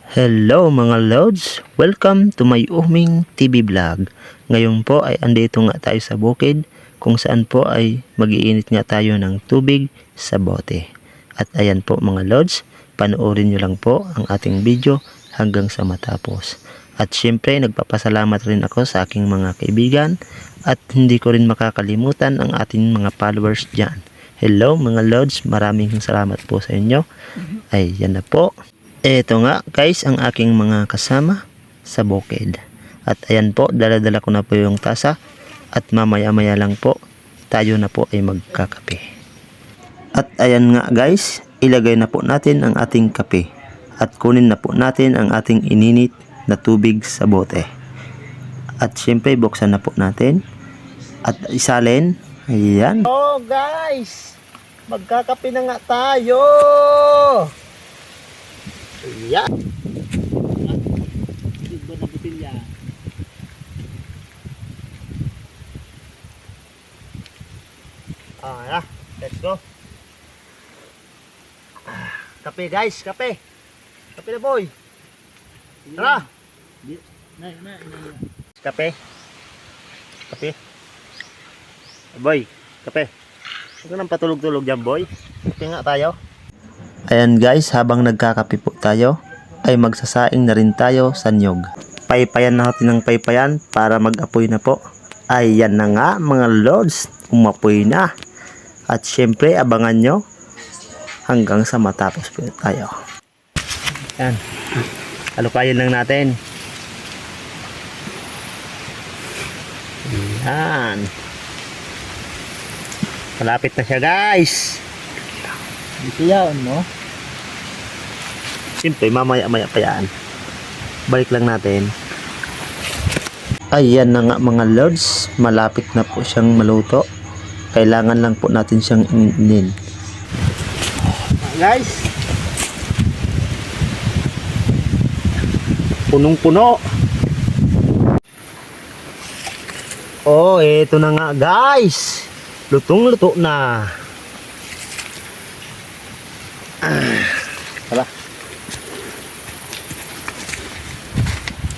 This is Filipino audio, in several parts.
Hello mga Lods! Welcome to my Uming TV vlog. Ngayon po ay andito nga tayo sa bukid kung saan po ay mag-iinit nga tayo ng tubig sa bote. At ayan po mga Lods, panoorin nyo lang po ang ating video hanggang sa matapos. At syempre nagpapasalamat rin ako sa aking mga kaibigan at hindi ko rin makakalimutan ang ating mga followers dyan. Hello mga Lods, maraming salamat po sa inyo. Ay yan na po. Eto nga guys ang aking mga kasama sa bukid. At ayan po, dala-dala ko na po yung tasa. At mamaya-maya lang po, tayo na po ay magkakape. At ayan nga guys, ilagay na po natin ang ating kape. At kunin na po natin ang ating ininit na tubig sa bote. At syempre buksan na po natin. At isalin. Ayan. Oh guys, magkakape na nga tayo. Ayan. Iba na butilya. Ah, let's go. Kape guys, kape. Kape na boy. Tara. Kape. Kape. Boy, kape. Huwag ka nang patulog-tulog dyan boy. Kape nga tayo. Ayan guys, habang nagkakape po tayo, ay magsasaing na rin tayo sa niyog. Paypayan natin ng paypayan para mag-apoy na po. Ayan na nga mga Lods, umapoy na. At syempre, abangan nyo hanggang sa matapos po tayo. Ayan, halukayin lang natin. Ayan. Malapit na siya guys. Dito yan, no? Siyempre, mamaya-maya pa yan. Balik lang natin. Ayan na nga mga Lods. Malapit na po siyang maluto. Kailangan lang po natin siyang ininin. Guys. Punong-puno. Oh, eto na nga guys. Lutong-luto na. Tara.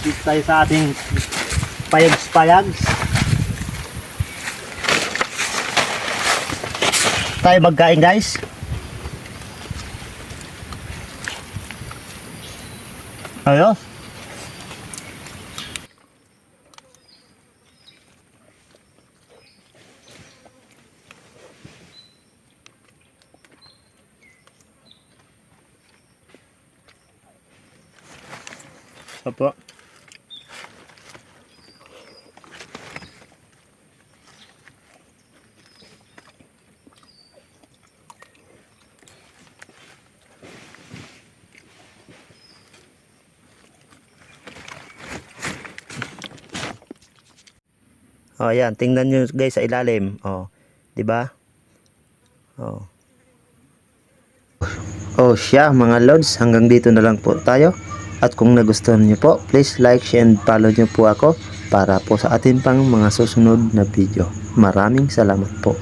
Dito tayo sa ating payags-payags. Tayo magkain guys. Ayo. Opo. Oh, ayan, tingnan niyo guys sa ilalim. Oh, 'di ba? Oh. Oh, siya mga Lods, hanggang dito na lang po tayo. At kung nagustuhan niyo po, please like, share, and follow niyo po ako para po sa atin pang mga susunod na video. Maraming salamat po.